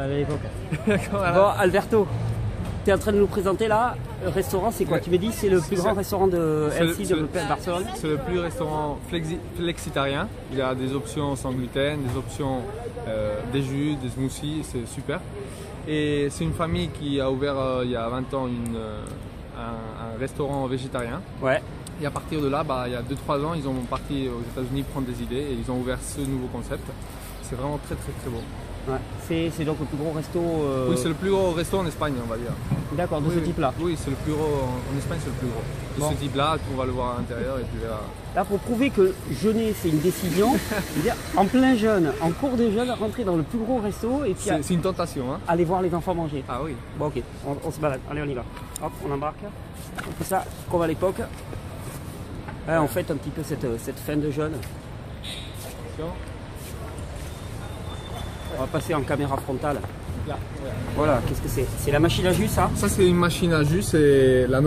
la belle époque. Voilà. Bon, Alberto, tu es en train de nous présenter là, le restaurant, c'est quoi? Tu me dis c'est le plus grand restaurant de LC développé à Barcelone? C'est le plus restaurant flexitarien. Il y a des options sans gluten, des options des jus, des smoothies, c'est super. Et c'est une famille qui a ouvert il y a 20 ans un restaurant végétarien. Ouais. Et à partir de là, il y a 2-3 ans, ils ont parti aux États-Unis prendre des idées et ils ont ouvert ce nouveau concept. C'est vraiment très bon. Ouais. C'est donc le plus gros resto. Oui, c'est le plus gros resto en Espagne, on va dire. D'accord, de ce type-là. Oui, c'est le plus gros en Espagne, c'est le plus gros. De ce type-là, on va le voir à l'intérieur et puis là, pour prouver que jeûner c'est une décision, je veux dire, en plein jeûne, en cours de jeûne, rentrer dans le plus gros resto et puis c'est une tentation, hein. Aller voir les enfants manger. Ah oui. Bon, ok, on se balade. Allez, on y va. Hop, on embarque. On fait ça comme à l'époque. Ouais, on fête un petit peu cette fin de jeûne. On va passer en caméra frontale. Là, voilà, qu'est-ce que c'est? C'est la machine à jus, ça? Ça, c'est une machine à jus, c'est la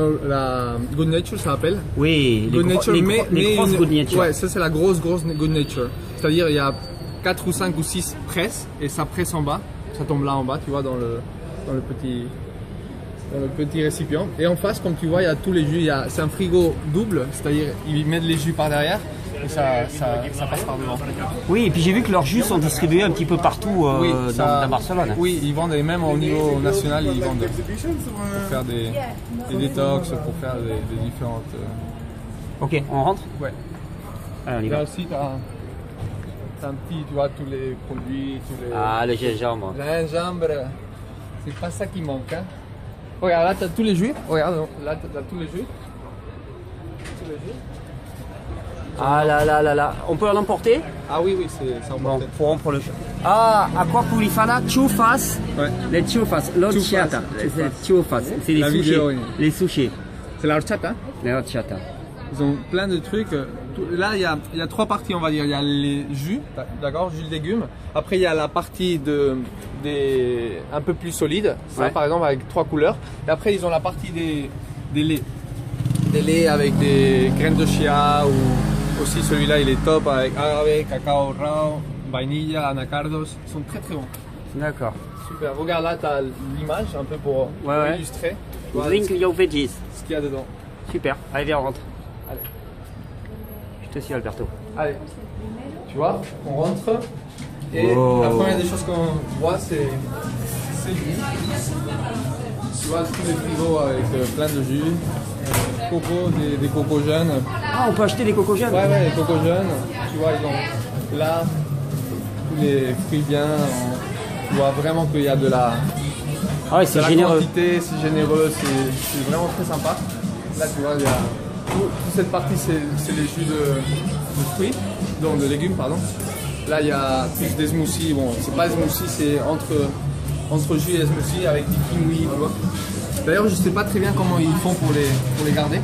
Good Nature, ça s'appelle. Oui, Good Nature, les grosses Good Nature. Ouais, ça, c'est la grosse Good Nature. C'est-à-dire, il y a 4 ou 5 ou 6 presses, et ça presse en bas. Ça tombe là en bas, tu vois, dans le petit récipient. Et en face, comme tu vois, il y a tous les jus. C'est un frigo double, c'est-à-dire, ils mettent les jus par derrière. Et ça passe par devant. Oui, et puis j'ai vu que leurs jus sont distribués un petit peu partout dans Barcelone. Oui, ils vendent, et même au niveau national, ils vendent pour faire des détox, pour faire des différentes... Ok, on rentre? Ouais. Allez, on y va. Là aussi, t'as un petit, tu vois, tous les produits, Ah, le gingembre. Le gingembre, c'est pas ça qui manque, hein. Regarde, là, t'as tous les jus. Regarde, là, t'as tous les jus. Ah là, on peut l'emporter? Ah oui, c'est emporté. Bon, pour rompre le... Ah, aqua pulifana, chufas. Ouais. Les chufas, l'horchata. C'est les sushis. Les sushis. C'est la horchata. Les horchata. Ils ont plein de trucs. Là, il y a 3 parties, on va dire. Il y a les jus, d'accord, jus de légumes. Après, il y a la partie un peu plus solide, ça, par exemple, avec 3 couleurs. Et après, ils ont la partie des laits. Des laits avec des graines de chia ou... Aussi celui-là il est top avec agave, cacao rao, vainilla, anacardos, ils sont très bons. D'accord. Super, regarde là tu as l'image un peu pour illustrer. Drink your veggies. Ce qu'il y a dedans. Super, allez viens on rentre. Allez. Je te suis Alberto. Allez, tu vois, on rentre et la première des choses qu'on voit c'est le jus. Tu vois tous les frigos avec plein de jus. Coco, des cocos jeunes. Ah, on peut acheter des cocos jeunes? Ouais, les cocos jeunes. Tu vois, ils ont là tous les fruits bien. Tu vois vraiment qu'il y a de la, c'est généreux. Quantité, c'est généreux, c'est vraiment très sympa. Là, tu vois, il y a toute cette partie, c'est les jus de fruits, donc de légumes, pardon. Là, il y a plus des smoothies. Bon, c'est pas des smoothies, c'est entre jus et smoothies avec des kiwis, tu vois. D'ailleurs, je sais pas très bien comment ils font pour les garder.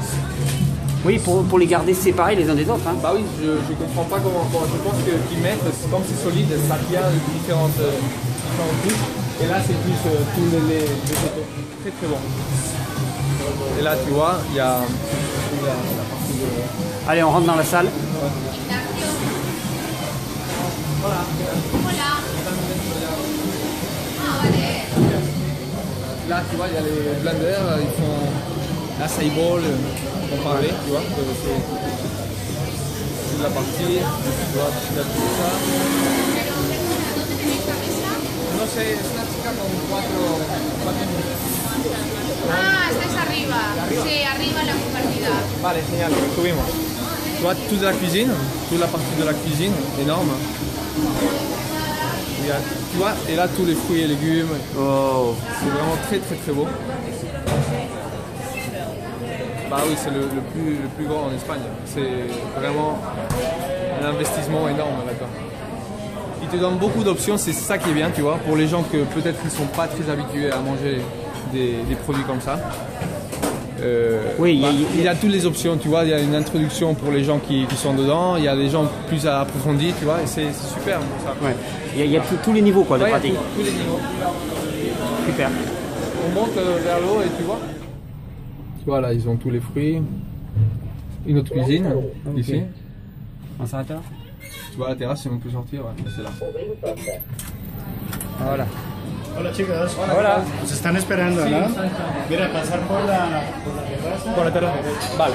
Oui, pour les garder séparés les uns des autres. Hein. Bah oui, je comprends pas comment. Je pense qu'ils mettent, comme c'est solide, ça tient différentes couches. Et là, c'est plus tous les végétaux. Très bon. Et là, tu vois, il y a la partie de... Allez, on rentre dans la salle. Voilà. Là, tu vois, il y a les blenders, ils font l'acai bowl, on parlait, tu vois, c'est de la partie, tu vois, tu as tout ça. No sé, es una chica con 4 minutos. Ah, estáis arriba. Sí, arriba en la compartida. Vale, genial, subimos. Tu vois, toute la cuisine, toute la partie de la cuisine, énorme. Tu vois, et là tous les fruits et légumes, c'est vraiment très beau. Bah oui, c'est le plus grand en Espagne. C'est vraiment un investissement énorme là-dedans. Ils te donnent beaucoup d'options, c'est ça qui est bien, tu vois, pour les gens que peut-être ils sont pas très habitués à manger des produits comme ça. Il y a toutes les options, tu vois, il y a une introduction pour les gens qui sont dedans, il y a des gens plus approfondis, tu vois, et c'est super ça. Ouais. Il y a tous les niveaux quoi, de pratique. Tous les niveaux. Super. On monte vers l'eau et tu vois. Tu vois là, ils ont tous les fruits. Une autre cuisine, ici. On s'arrête là? Tu vois la terrasse, si on peut sortir, ouais, c'est là. Voilà. Hola chicas. Hola. Os están esperando, ¿no? Mira, pasar por la terraza. Por la terraza. Vale.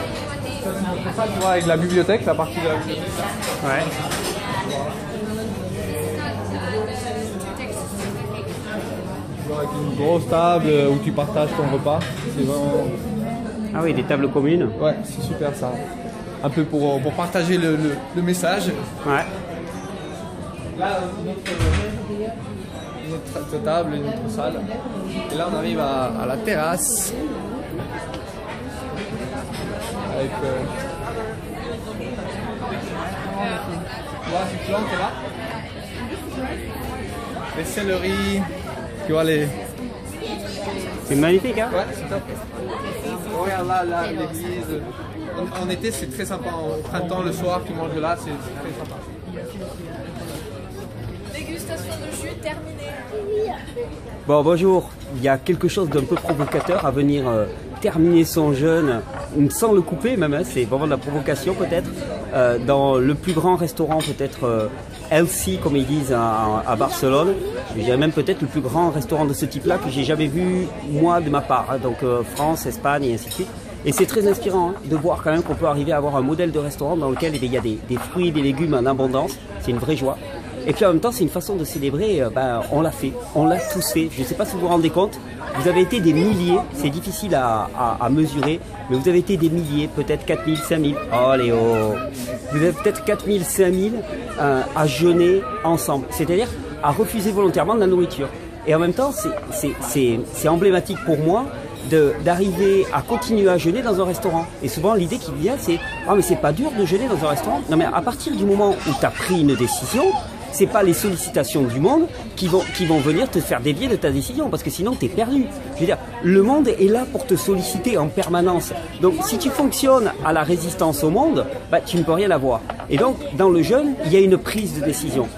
Ça, tu vois, avec la bibliothèque, la partie de la bibliothèque. Ouais. Avec une grosse table où tu partages ton repas. C'est vraiment... Ah oui, des tables communes. Ouais, c'est super ça. Un peu pour partager le message. Ouais. Là, notre table, notre salle. Et là, on arrive à la terrasse. Avec... Tu vois, ces plantes là. Les céleris. Tu vois les... C'est magnifique, hein? Ouais, c'est top. Regarde là, l'église. En été, c'est très sympa. Au printemps, le soir, tu manges là, c'est très sympa. Dégustation de jus terminée. Bon, bonjour. Il y a quelque chose d'un peu provocateur à venir terminer son jeûne sans le couper même, hein, c'est vraiment de la provocation peut-être, dans le plus grand restaurant peut-être healthy comme ils disent à Barcelone. Je dirais même peut-être le plus grand restaurant de ce type-là que j'ai jamais vu moi de ma part, hein, donc France, Espagne et ainsi de suite. Et c'est très inspirant hein, de voir quand même qu'on peut arriver à avoir un modèle de restaurant dans lequel il y a des fruits et des légumes en abondance, c'est une vraie joie. Et puis en même temps, c'est une façon de célébrer, on l'a fait, on l'a tous fait. Je ne sais pas si vous vous rendez compte, vous avez été des milliers, c'est difficile à mesurer, mais vous avez été des milliers, peut-être 4000, 5000. Oh Léo, vous avez peut-être 4000, 5000 à jeûner ensemble, c'est-à-dire à refuser volontairement de la nourriture. Et en même temps, c'est emblématique pour moi d'arriver à continuer à jeûner dans un restaurant. Et souvent, l'idée qui vient, c'est « Ah, mais c'est pas dur de jeûner dans un restaurant ?» Non, mais à partir du moment où tu as pris une décision, c'est pas les sollicitations du monde qui vont venir te faire dévier de ta décision, parce que sinon tu es perdu. Je veux dire, le monde est là pour te solliciter en permanence. Donc si tu fonctionnes à la résistance au monde, tu ne peux rien avoir. Et donc dans le jeûne, il y a une prise de décision.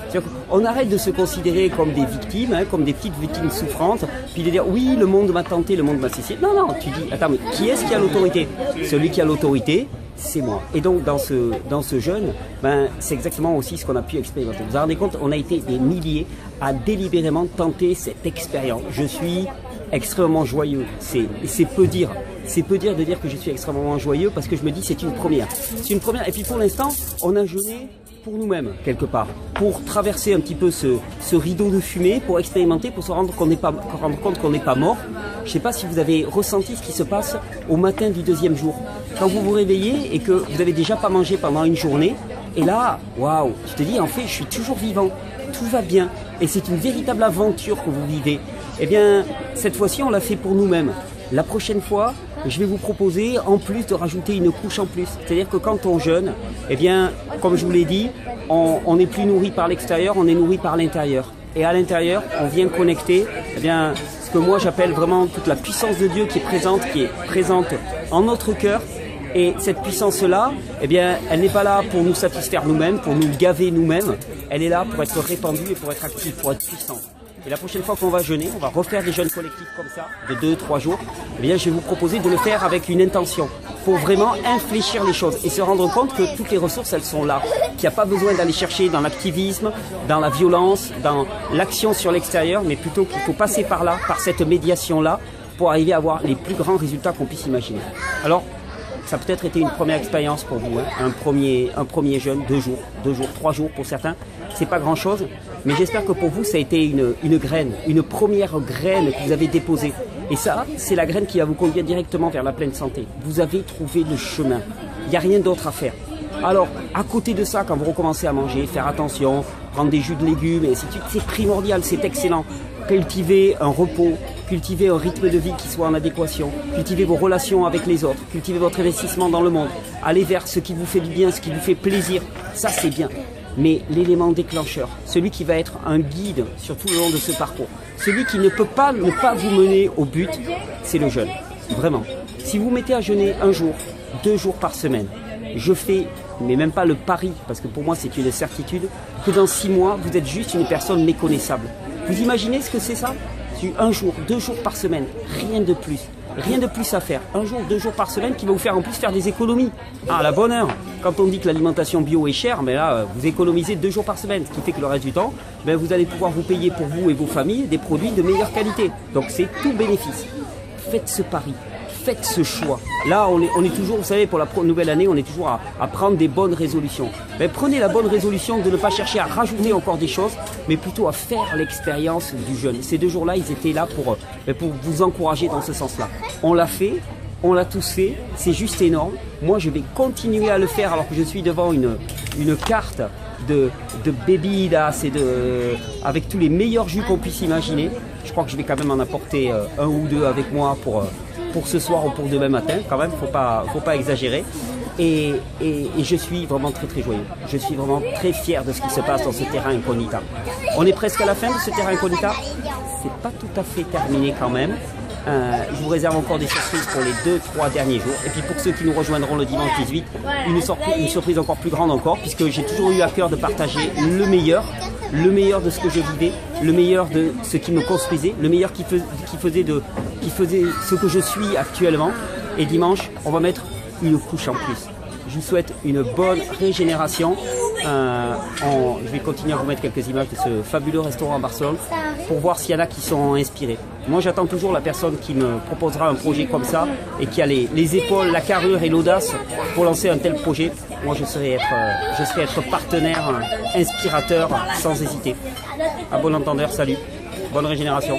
On arrête de se considérer comme des victimes, hein, comme des petites victimes souffrantes, puis de dire oui, le monde m'a tenté, le monde m'a cessé. Non, non, tu dis, attends, mais qui est-ce qui a l'autorité? Celui qui a l'autorité, c'est moi. Et donc dans ce jeûne, c'est exactement aussi ce qu'on a pu expérimenter. Vous vous rendez compte, on a été des milliers à délibérément tenter cette expérience. Je suis extrêmement joyeux. C'est peu dire. C'est peu dire de dire que je suis extrêmement joyeux parce que je me dis c'est une première. C'est une première. Et puis pour l'instant, on a jeûné pour nous-mêmes quelque part, pour traverser un petit peu ce rideau de fumée, pour expérimenter, pour se rendre compte qu'on n'est pas mort. Je ne sais pas si vous avez ressenti ce qui se passe au matin du deuxième jour. Quand vous vous réveillez et que vous n'avez déjà pas mangé pendant une journée, et là, waouh, tu te dis en fait je suis toujours vivant, tout va bien, et c'est une véritable aventure que vous vivez. Eh bien, cette fois-ci on l'a fait pour nous-mêmes. La prochaine fois, je vais vous proposer en plus de rajouter une couche en plus. C'est-à-dire que quand on jeûne, eh bien, comme je vous l'ai dit, on n'est plus nourri par l'extérieur, on est nourri par l'intérieur. Et à l'intérieur, on vient connecter, eh bien, ce que moi j'appelle vraiment toute la puissance de Dieu qui est présente en notre cœur. Et cette puissance-là, eh bien, elle n'est pas là pour nous satisfaire nous-mêmes, pour nous gaver nous-mêmes. Elle est là pour être répandue et pour être active, pour être puissante. Et la prochaine fois qu'on va jeûner, on va refaire des jeûnes collectifs comme ça, de 2-3 jours. Eh bien, je vais vous proposer de le faire avec une intention. Pour vraiment infléchir les choses et se rendre compte que toutes les ressources, elles sont là. Qu'il n'y a pas besoin d'aller chercher dans l'activisme, dans la violence, dans l'action sur l'extérieur, mais plutôt qu'il faut passer par là, par cette médiation-là, pour arriver à avoir les plus grands résultats qu'on puisse imaginer. Alors, ça a peut-être été une première expérience pour vous, hein. un premier jeûne, 2 jours, 3 jours pour certains. C'est pas grand-chose, mais j'espère que pour vous, ça a été une graine, une première graine que vous avez déposée. Et ça, c'est la graine qui va vous conduire directement vers la pleine santé. Vous avez trouvé le chemin. Il n'y a rien d'autre à faire. Alors, à côté de ça, quand vous recommencez à manger, faire attention, prendre des jus de légumes, et ainsi de suite, c'est primordial, c'est excellent. Cultivez un repos, cultivez un rythme de vie qui soit en adéquation, cultivez vos relations avec les autres, cultivez votre investissement dans le monde, allez vers ce qui vous fait du bien, ce qui vous fait plaisir, ça c'est bien. Mais l'élément déclencheur, celui qui va être un guide sur tout le long de ce parcours, celui qui ne peut pas ne pas vous mener au but, c'est le jeûne. Vraiment. Si vous mettez à jeûner 1 jour, 2 jours par semaine, je fais, mais même pas le pari, parce que pour moi c'est une certitude, que dans 6 mois, vous êtes juste une personne méconnaissable. Vous imaginez ce que c'est ça? 1 jour, 2 jours par semaine, rien de plus. Rien de plus à faire. 1 jour, 2 jours par semaine qui va vous faire en plus faire des économies. Ah, à la bonne heure. Quand on dit que l'alimentation bio est chère, mais là, vous économisez 2 jours par semaine. Ce qui fait que le reste du temps, ben, vous allez pouvoir vous payer pour vous et vos familles des produits de meilleure qualité. Donc c'est tout bénéfice. Faites ce pari. Faites ce choix. Là, on est toujours, vous savez, pour la nouvelle année, on est toujours à prendre des bonnes résolutions. Mais prenez la bonne résolution de ne pas chercher à rajouter encore des choses, mais plutôt à faire l'expérience du jeûne. Ces 2 jours-là, ils étaient là pour vous encourager dans ce sens-là. On l'a fait, on l'a tous fait, c'est juste énorme. Moi, je vais continuer à le faire alors que je suis devant une carte de Bebidas avec tous les meilleurs jus qu'on puisse imaginer. Je crois que je vais quand même en apporter 1 ou 2 avec moi pour ce soir ou pour demain matin, quand même, faut pas exagérer. Et je suis vraiment très très joyeux. Je suis vraiment très fier de ce qui se passe dans ce terrain incognita. On est presque à la fin de ce terrain incognita. C'est pas tout à fait terminé quand même. Je vous réserve encore des surprises pour les 2-3 derniers jours. Et puis pour ceux qui nous rejoindront le dimanche 18, une surprise encore plus grande encore, puisque j'ai toujours eu à cœur de partager le meilleur de ce que je vivais, le meilleur de ce qui me construisait, le meilleur qui faisait ce que je suis actuellement. Et dimanche, on va mettre une couche en plus. Je vous souhaite une bonne régénération. Je vais continuer à vous mettre quelques images de ce fabuleux restaurant à Barcelone pour voir s'il y en a qui sont inspirés. Moi, j'attends toujours la personne qui me proposera un projet comme ça et qui a les épaules, la carrure et l'audace pour lancer un tel projet. Moi, je serai être partenaire, inspirateur, sans hésiter. À bon entendeur, salut. Bonne régénération.